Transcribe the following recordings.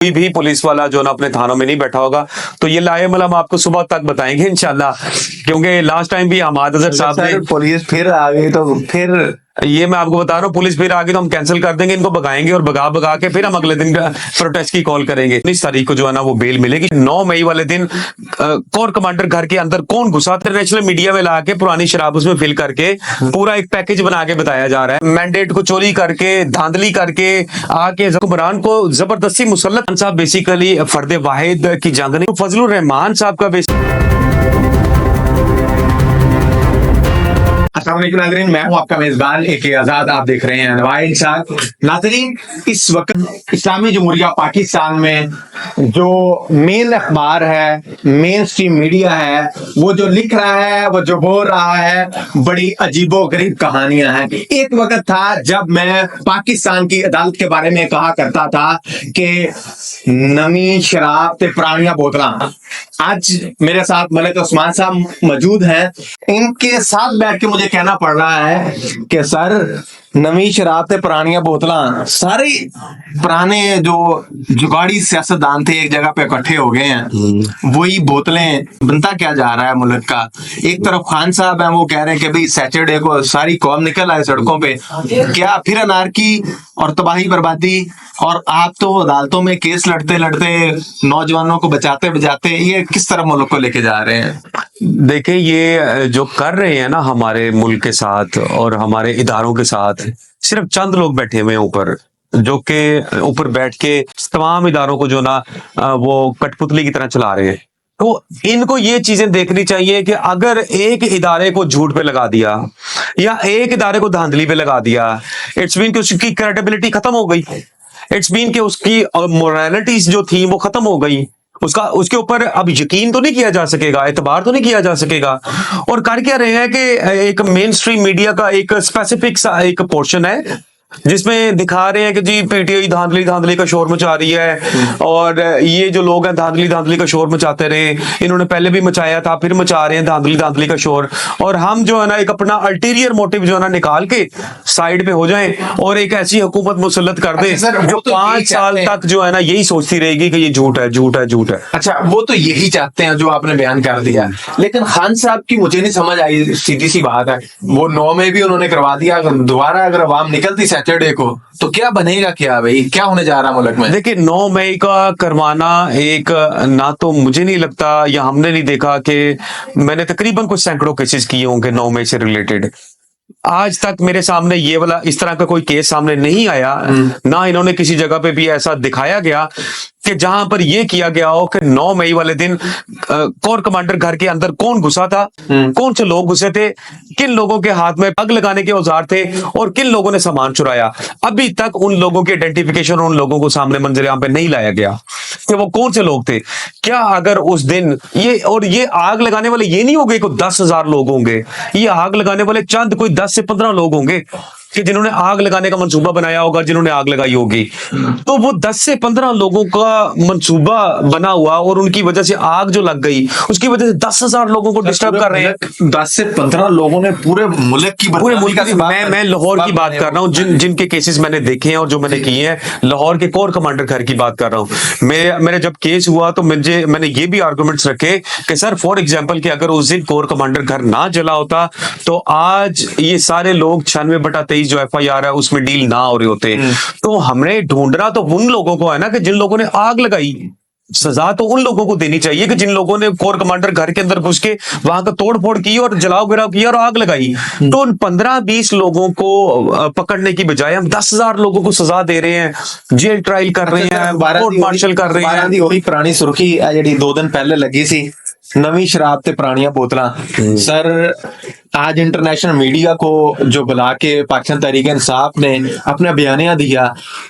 कोई भी पुलिस वाला जो ना अपने थानों में नहीं बैठा होगा तो ये लाएमल हम आपको सुबह तक बताएंगे इंशाल्लाह, क्योंकि लास्ट टाइम भी हमाद अजहर साहब ने पुलिस फिर आ गई तो फिर ये मैं आपको बता रहा हूँ, पुलिस फिर आगे तो हम कैंसिल कर देंगे, इनको भगाएंगे और भगा भगा के फिर हम अगले दिन प्रोटेस्ट की कॉल करेंगे। 19 तारीख को जो है ना वो बेल मिलेगी। 9 मई वाले दिन कोर कमांडर घर के अंदर कौन घुसा, इंटरनेशनल मीडिया में ला के पुरानी शराब उसमें फिल करके पूरा एक पैकेज बना के बताया जा रहा है। मैंडेट को चोरी करके धांधली करके आके हुक्मरान को जबरदस्ती मुसल्लत साहब बेसिकली फर्द वाहिद की जंग नहीं, फजलुर रहमान साहब का नाज़रीन, मैं हूं आपका मेजबान AK आजाद। आप देख रहे हैं नवाइल साहब। नाज़रीन, इस वक्त इस्लामी जमहूरिया पाकिस्तान में जो मेन अखबार है, मेन स्ट्रीम मीडिया है, वो जो लिख रहा है, वो जो बोल रहा है, बड़ी अजीबो गरीब कहानियां हैं। एक वक्त था जब मैं पाकिस्तान की अदालत के बारे में कहा करता था कि नवी शराब ते पुरानियां बोतलां। आज मेरे साथ मलिक उस्मान साहब मौजूद हैं। इनके साथ बैठ के मुझे कहना पड़ रहा है कि सर, नवी शराब ते पुरानियां बोतलां, सारे पुराने जो जुगाड़ी सियासतदान थे एक जगह पे इकट्ठे हो गए हैं, वही बोतलें। बनता क्या जा रहा है मुल्क का? एक तरफ खान साहब हैं, वो कह रहे हैं कि भाई सैटरडे को सारी कौम निकल आए सड़कों पे, क्या फिर अनारकी और तबाही बर्बादी, और आप तो अदालतों में केस लड़ते लड़ते नौजवानों को बचाते बचाते ये किस तरह मुल्क को लेके जा रहे हैं? देखिए, ये जो कर रहे हैं ना हमारे मुल्क के साथ और हमारे इदारों के साथ, सिर्फ चंद लोग बैठे हुए हैं ऊपर, जो के ऊपर बैठ के तमाम इदारों को जो ना वो कठपुतली की तरह चला रहे हैं। तो इनको ये चीजें देखनी चाहिए कि अगर एक इदारे को झूठ पे लगा दिया या एक इदारे को धांधली पे लगा दिया, इट्स मीन कि उसकी क्रेडिबिलिटी खत्म हो गई, इट्स मीन कि उसकी मोरालिटीज जो थी वो खत्म हो गई, उसके ऊपर अब यकीन तो नहीं किया जा सकेगा, एतबार तो नहीं किया जा सकेगा। और कर क्या रहे हैं कि एक मेन स्ट्रीम मीडिया का एक स्पेसिफिक सा एक पोर्शन है जिसमें दिखा रहे हैं कि जी PTI धांधली धांधली का शोर मचा रही है, और ये जो लोग हैं धांधली धांधली का शोर मचाते रहे, इन्होंने पहले भी मचाया था, फिर मचा रहे हैं धांधली धांधली का शोर। और हम जो है ना एक अपना अल्टीरियर मोटिव जो है ना निकाल के साइड पे हो जाएं और एक ऐसी हुकूमत मुसल्लत कर दें जो 5 साल तक जो है ना यही सोचती रहेगी कि ये झूठ है झूठ है झूठ है। अच्छा, वो तो यही चाहते हैं जो आपने बयान कर दिया, लेकिन खान साहब की मुझे नहीं समझ आई। सीधी सी बात है, वो 9 में भी उन्होंने करवा दिया, दोबारा अगर अवाम निकलती सैटरडे को तो क्या बनेगा? क्या भाई, क्या होने जा रहा मुल्क में? देखिए, 9 मई का करवाना एक, ना तो मुझे नहीं लगता या हमने नहीं देखा कि मैंने तकरीबन कुछ सैकड़ों केसेस किए होंगे 9 मई से रिलेटेड। आज तक मेरे सामने ये वाला इस तरह का कोई केस सामने नहीं आया, ना इन्होंने किसी जगह पे भी ऐसा दिखाया गया कि जहां पर यह किया गया हो कि 9 मई वाले दिन कोर कमांडर घर के अंदर कौन घुसा था, कौन से लोग घुसे थे, किन लोगों के हाथ में आग लगाने के औजार थे और किन लोगों ने सामान चुराया। अभी तक उन लोगों की आइडेंटिफिकेशन, उन लोगों को सामने मंजर-ए-आम पे नहीं लाया गया कि वो कौन से लोग थे। क्या अगर उस दिन ये आग लगाने वाले ये नहीं होंगे कोई 10,000 लोग होंगे, ये आग लगाने वाले चंद कोई 10 से 15 लोग होंगे कि जिन्होंने आग लगाने का मंसूबा बनाया होगा, जिन्होंने आग लगाई होगी। तो वो 10 से 15 लोगों का मंसूबा बना हुआ और उनकी वजह से आग जो लग गई, उसकी वजह से 10,000 लोगों को डिस्टर्ब कर रहे हैं। 10 से 15 लोगों ने पूरे मुल्क की मैं लाहौर की बात कर रहा हूँ, जिनके केसेस मैंने देखे हैं और जो मैंने किए हैं, लाहौर के कोर कमांडर घर की बात कर रहा हूँ। मेरे जब केस हुआ तो मैंने ये भी आर्गूमेंट्स रखे कि सर, फॉर एग्जाम्पल कि अगर उस दिन कोर कमांडर घर ना जला होता तो आज ये सारे लोग 96/23 जो FIR है उसमें डील ना हो रहे होते। तो हमने ढूंढना तो उन लोगों को है ना कि जिन लोगों ने आग लगाई। सजा तो उन लोगों को देनी चाहिए कि जिन लोगों ने कोर कमांडर घर के अंदर घुस के वहां का तोड़ फोड़ की और जलाओ गिराव किया और आग लगाई। तो उन 15-20 लोगों को पकड़ने की बजाय हम 10,000 लोगों को सजा दे रहे हैं, जेल ट्रायल कर रहे हैं, कोर्ट मार्शल कर रहे हैं। वही पुरानी सुर्खी जी 2 दिन पहले लगी सी, नवी शराब ते पुरानियां बोतलां। सर, आज इंटरनेशनल मीडिया को जो बुला के पाकिस्तान तहरीक इंसाफ ने अपना बयानिया दिया,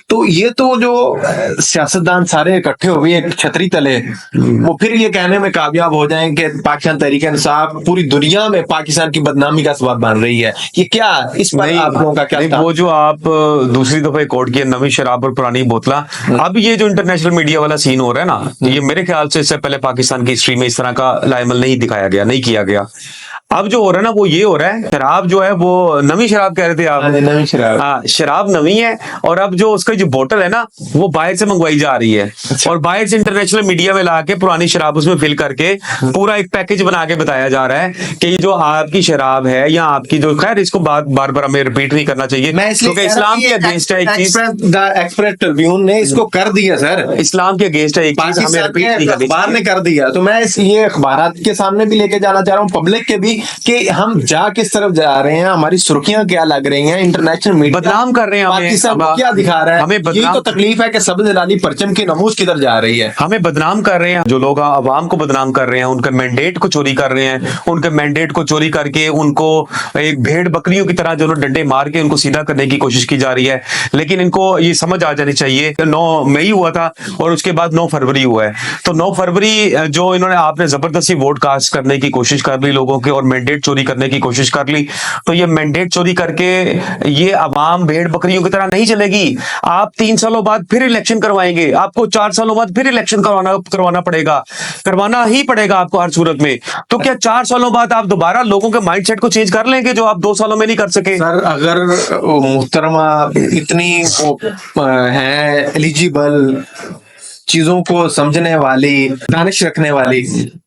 तो ये तो जो सियासतदान सारे इकट्ठे हो गए एक छतरी तले, वो फिर ये कहने में कामयाब हो जाएं कि पाकिस्तान तहरीक इंसाफ पूरी दुनिया में पाकिस्तान की बदनामी का सबब बन रही है। ये क्या, इस पर आप लोगों का क्या? वो जो आप दूसरी दफा कोर्ट किया नवी शराब और पुरानी बोतला, अब ये जो इंटरनेशनल मीडिया वाला सीन हो रहा है ना, ये मेरे ख्याल से इससे पहले पाकिस्तान की हिस्ट्री में इस तरह का लाइमल नहीं दिखाया गया, नहीं किया गया। अब जो हो रहा है ना वो ये हो रहा है, शराब जो है वो नवी शराब कह रहे थे आप। हाँ जी, नवी शराब। हाँ, शराब नवी है और अब जो उसका जो बोतल है ना वो बाहर से मंगवाई जा रही है और बाहर से इंटरनेशनल मीडिया में ला के पुरानी शराब उसमें फिल करके पूरा एक पैकेज बना के बताया जा रहा है कि ये जो आपकी शराब है या आपकी जो, खैर इसको बार बार हमें रिपीट नहीं करना चाहिए मैं इसलिए क्योंकि इस्लाम के अगेंस्ट है एक चीज, एक्सप्रेस ट्रिब्यून ने इसको कर दिया सर, इस्लाम के अगेंस्ट है एक चीज, हमें पाकिस्तान रिपीट नहीं के करनी अखबार चाहिए। ने कर दिया। तो मैं ये अखबार के सामने भी लेके जाना चाह रहा हूँ, पब्लिक के भी, कि हम जा किस तरफ जा रहे हैं, हमारी सुर्खियां क्या लग रही हैं, इंटरनेशनल मीडिया बदनाम कर रहे हैं हमें, पाकिस्तान को क्या दिखा रहा है। हमें यही बदनाम, तो तकलीफ है कि सब निराली परचम की नमूज किधर जा रही है। हमें बदनाम कर रहे हैं, जो लोग अवाम को बदनाम कर रहे हैं, उनके मैंडेट को चोरी कर रहे हैं, उनके मैंडेट को चोरी करके उनको एक भेड़ बकरियों की तरह जो डंडे मार के उनको सीधा करने की कोशिश की जा रही है। लेकिन इनको ये समझ आ जानी चाहिए, 9 मई हुआ था और उसके बाद 9 फरवरी हुआ है, तो 9 फरवरी जो इन्होंने आपने जबरदस्ती वोट कास्ट करने की कोशिश कर ली लोगों के और मैंडेट चोरी करने की कोशिश कर ली, तो ये मैंडेट चोरी करके ये अवाम भेड़ बकरियों की तरह नहीं चलेगी। आप 3 सालों बाद फिर इलेक्शन करवाएंगे, आपको 4 सालों बाद फिर इलेक्शन करवाना पड़ेगा, करवाना ही पड़ेगा आपको हर सूरत में। तो क्या 4 सालों बाद आप दोबारा लोगों के माइंडसेट को चेंज कर लेंगे जो आप 2 सालों में नहीं कर सके? सर अगर मुहतरमा इतनी है एलिजिबल, चीजों को समझने वाली, दानिश रखने वाली,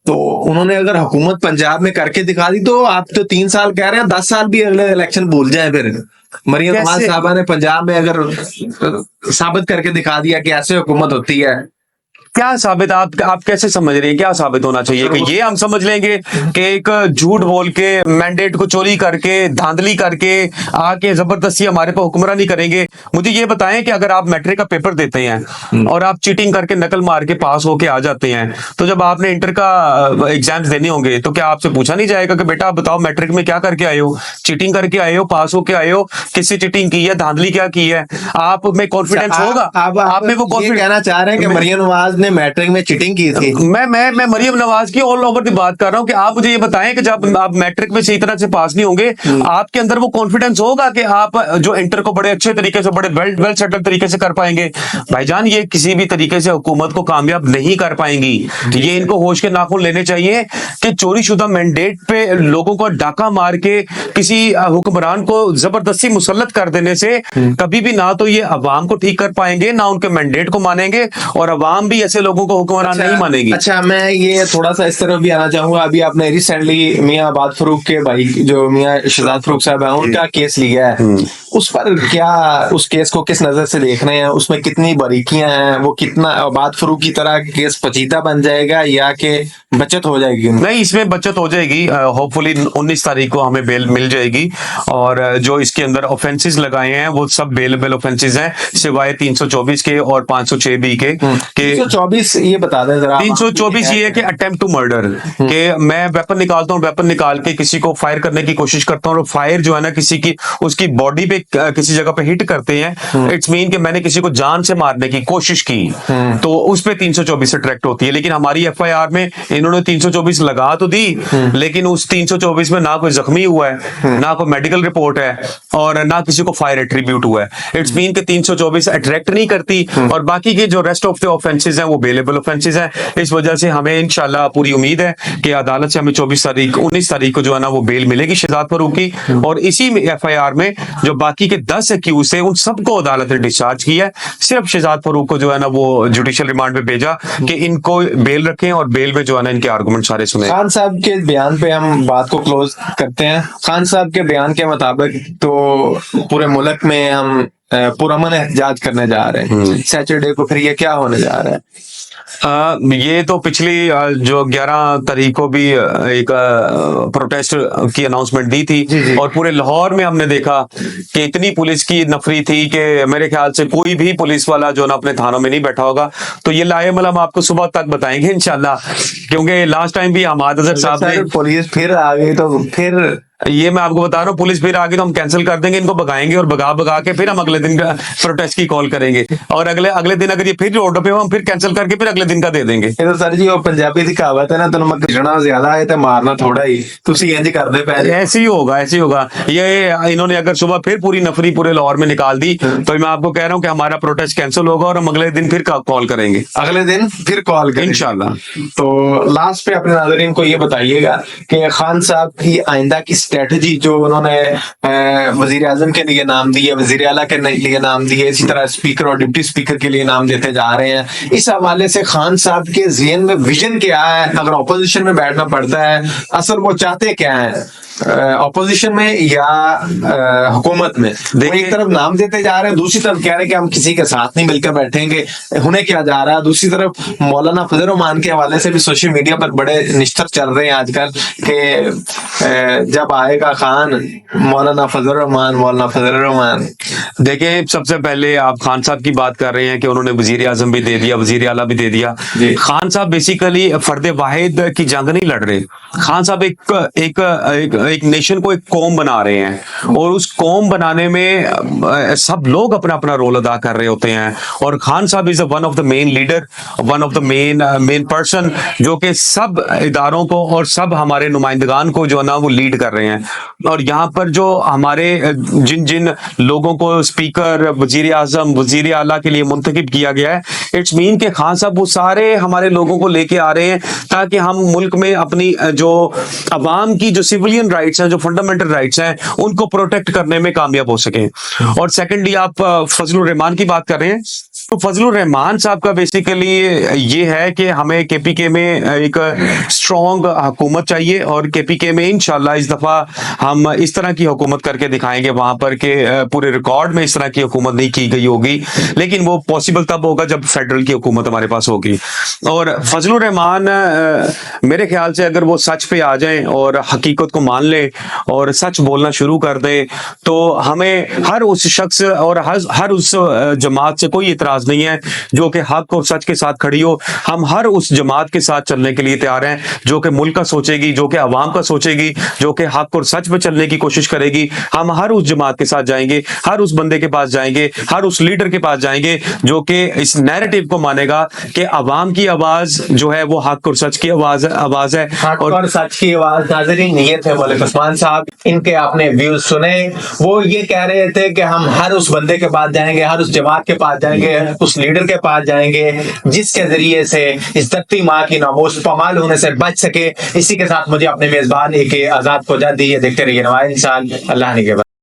तो उन्होंने अगर हुकूमत पंजाब में करके दिखा दी, तो आप तो 3 साल कह रहे हैं, 10 साल भी अगले इलेक्शन भूल जाए। फिर मरियम नवाज कैसे? साहबा ने पंजाब में अगर साबित करके दिखा दिया कि ऐसे हुकूमत होती है। क्या साबित, आप कैसे समझ रहे हैं, क्या साबित होना चाहिए? कि ये हम समझ लेंगे कि एक झूठ बोल के मैंडेट को चोरी करके धांधली करके आके जबरदस्ती हमारे पर हुक्मरानी करेंगे? मुझे ये बताएं कि अगर आप मैट्रिक का पेपर देते हैं और आप चीटिंग करके नकल मार के पास होके आ जाते हैं, तो जब आपने इंटर का एग्जाम्स देने होंगे तो क्या आपसे पूछा नहीं जाएगा कि बेटा आप बताओ मैट्रिक में क्या करके आए हो? चीटिंग करके आए हो, पास होके आए हो, किससे चीटिंग की है, धांधली क्या की है? आप में कॉन्फिडेंस होगा? आप में वो ये कॉन्फिडेंस कहना चाह रहे हैं कि मरियम नवाज ने मैट्रिक में चीटिंग की थी? मैं मरियम नवाज की ऑल ओवर की बात कर रहा हूं कि आप मुझे ये बताएं कि जब आप मैट्रिक में सही तरह से पास नहीं होंगे, आपके अंदर वो कॉन्फिडेंस होगा कि आप जो इंटर को बड़े अच्छे तरीके से, बड़े वेल सेटल्ड तरीके से कर पाएंगे? भाईजान, ये किसी भी तरीके से हुकूमत को कामयाब नहीं कर पाएंगी। ये इनको होश के नाखून लेने चाहिए कि चोरीशुदा मैंडेट पे लोगों को डाका मार के किसी हुक्मरान को जबरदस्ती मुसल्लत कर देने से कभी भी ना तो ये अवाम को ठीक कर पाएंगे, ना उनके मैंडेट को मानेंगे, और अवाम भी ऐसे लोगों को हुक्मरान नहीं मानेगी। अच्छा, मैं ये थोड़ा सा इस तरफ भी आना चाहूंगा। अभी आपने रिसेंटली मियां आबाद फरूक के भाई, जो मियां शहजाद फरूक साहब है, उनका केस लिया है। उस पर क्या, उस केस को किस नजर से देख रहे हैं? उसमें कितनी बारीकियां हैं? वो कितना आबाद फरूक की तरह केस पचीदा बन जाएगा या कि बचत हो जाएगी? नहीं, इसमें बचत हो जाएगी। होपफुली 19 तारीख को हमें बेल मिल जाएगी, और जो इसके अंदर ऑफेंसेस लगाए हैं वो सब बेलेबल ऑफेंसेस हैं, सिवाय 324 के और 506 बी के। 324 ये बता दें जरा। 324 ये है कि अटेम्प्ट टू मर्डर, कि मैं वेपन निकालता हूँ, वेपन निकाल के किसी को फायर करने की कोशिश करता हूँ, और फायर जो है ना किसी की, उसकी बॉडी पे किसी जगह पे हिट करते हैं, इट्स मीन कि मैंने किसी को जान से मारने की कोशिश की, तो उस पे 324 से ट्रैक्ट होती है। लेकिन हमारी एफआईआर में इन्होंने 324 लगा तो दी, लेकिन उस 324 में ना कोई जख्मी हुआ है, ना कोई मेडिकल रिपोर्ट है, और ना किसी को फायर एट्रीब्यूट हुआ है। इट्स मीन कि 324 अट्रैक्ट नहीं करती, और बाकी के जो रेस्ट ऑफ द ऑफेंसेस हैं वो बेलेबल ऑफेंसेस हैं। इस वजह से हमें इंशाल्लाह पूरी उम्मीद है कि अदालत से हमें 19 तारीख को जो है ना वो बेल मिलेगी शहजाद फरूक की, और इसी एफआईआर में जो बाकी के 10 एक्यूज थे उन सबको अदालत ने डिस्चार्ज किया है। सिर्फ शहजाद फरूक को जो है ना वो जुडिशियल रिमांड पे भेजा कि इनको बेल रखें, और बेल में जो है ना इनके आर्गुमेंट सारे सुने। खान साहब के बयान पे हम बात को क्लोज करते हैं। खान साहब के बयान के मुताबिक तो पूरे मुल्क में हम पुरअमन एहतजाज करने जा रहे हैं सैटरडे को। फिर ये क्या होने जा रहा है? ये तो पिछली जो 11 तारीख को भी एक प्रोटेस्ट की अनाउंसमेंट दी थी, और पूरे लाहौर में हमने देखा कि इतनी पुलिस की नफरी थी कि मेरे ख्याल से कोई भी पुलिस वाला जो ना अपने थानों में नहीं बैठा होगा। तो ये लाएमल हम आपको सुबह तक बताएंगे इंशाल्लाह, क्योंकि लास्ट टाइम भी हमाद अजहर साहब ने पुलिस फिर आ गई तो फिर ये मैं आपको बता रहा हूँ, पुलिस फिर आगे तो हम कैंसिल कर देंगे, इनको भगाएंगे और भगा भगा के फिर हम अगले दिन का प्रोटेस्ट की कॉल करेंगे, और अगले अगले दिन अगर ये फिर रोड पे हो, हम फिर कैंसिल करके फिर अगले दिन का दे देंगे। ਇਹ ਤਾਂ ਸਰ ਜੀ ਉਹ ਪੰਜਾਬੀ ਦੀ ਕਹਾਵਤ ਹੈ ਨਾ, ਤੈਨੂੰ ਮੈਂ ਘਿਰਣਾ ਜ਼ਿਆਦਾ ਹੈ ਤੇ ਮਾਰਨਾ ਥੋੜਾ ਹੀ, ਤੁਸੀਂ ਇੰਜ ਕਰਦੇ ਪਏ ਜੇ। ऐसे ही होगा, ऐसे ही होगा। ये इन्होंने अगर सुबह फिर पूरी नफरी पूरे लाहौर में निकाल दी, तो मैं आपको कह रहा हूँ कि हमारा प्रोटेस्ट कैंसिल होगा और हम अगले दिन फिर कॉल करेंगे अगले दिन फिर कॉल करें इंशाल्लाह। तो लास्ट पे अपने नाज़रीन को ये बताइएगा कि खान साहब की आइंदा की स्ट्रेटजी जो उन्होंने वजीर आजम के लिए नाम दिए, वजीर आला के लिए नाम दिए, इसी तरह स्पीकर और डिप्टी स्पीकर के लिए नाम देते जा रहे हैं, इस हवाले से खान साहब के ज़हन में विजन क्या है? अगर ऑपोजिशन में बैठना पड़ता है, असल वो चाहते क्या है, ऑपोजिशन में या हुकूमत में? देखिए, एक तरफ नाम देते जा रहे हैं, दूसरी तरफ कह रहे हैं कि हम किसी के साथ नहीं मिलकर बैठेंगे, उन्हें क्या जा रहा है। दूसरी तरफ मौलाना फजल रहमान के हवाले से भी सोशल मीडिया पर बड़े निश्चित चल रहे हैं आजकल कि जब आएगा खान, मौलाना फजल रहमान, मौलाना फजल रहमान। देखिए, सबसे पहले आप खान साहब की बात कर रहे हैं कि उन्होंने वजीर आजम भी दे दिया, वजीर आला भी दे दिया। खान साहब बेसिकली फर्द वाहिद की जंग नहीं लड़ रहे। खान साहब एक नेशन को एक कौम बना रहे हैं, और उस कौम बनाने में सब लोग अपना अपना रोल अदा कर रहे होते हैं, और खान साहब is one of the main leader, one of the main person, जो कि सब इदारों को और सब हमारे नुमाइंदगान को जो है ना वो लीड कर रहे हैं। और यहाँ पर जो हमारे जिन जिन लोगों को स्पीकर, वजीर आजम, वजीर आला के लिए मुंतखब किया गया है, इट्स मीन के खान साहब वो सारे हमारे लोगों को लेके आ रहे हैं ताकि हम मुल्क में अपनी जो अवाम की जो सिविलियन राइट्स हैं, जो फंडामेंटल राइट्स हैं, उनको प्रोटेक्ट करने में कामयाब हो सके। और सेकेंडली आप फजलुर रहमान की बात कर रहे हैं, तो फजलुर रहमान साहब का बेसिकली ये है कि हमें केपीके में एक स्ट्रॉन्ग हुकूमत चाहिए, और केपीके में इंशाल्लाह इस दफा हम इस तरह की हुकूमत करके दिखाएंगे वहां पर के पूरे रिकॉर्ड में इस तरह की हुकूमत नहीं की गई होगी, लेकिन वो पॉसिबल तब होगा जब फेडरल की हुकूमत हमारे पास होगी। और फजलुर रहमान मेरे ख्याल से अगर वो सच पे आ जाएं और हकीकत को मान ले और सच बोलना शुरू कर दे, तो हमें हर उस शख्स और हर उस जमात से कोई इतराज नहीं है जो कि हक और सच के साथ खड़ी हो। हम हर उस जमात के साथ चलने के लिए तैयार हैं जो कि मुल्क का सोचेगी, जो कि अवाम का सोचेगी, जो कि हक और सच पे चलने की कोशिश करेगी। हम हर उस जमात के साथ जाएंगे, हर उस बंदे के पास जाएंगे, हर उस लीडर के पास जाएंगे जो कि इस नैरेटिव को मानेगा कि अवाम की आवाज जो है वो हक और सच की आवाज है। और सच की आवाज। नाज़रीन, ये थे मलिक उस्मान साहब, इनके आपने व्यूज सुने। वो ये कह रहे थे कि हम हर उस बंदे के पास जाएंगे, हर उस जमात के पास जाएंगे, उस लीडर के पास जाएंगे जिसके जरिए से इस धरती माँ की नामोश पमाल होने से बच सके। इसी के साथ मुझे अपने मेजबान एक आजाद को इजाज़त दीजिए। देखते रहिए नवाज़ इंसान। अल्लाह ने के बाद।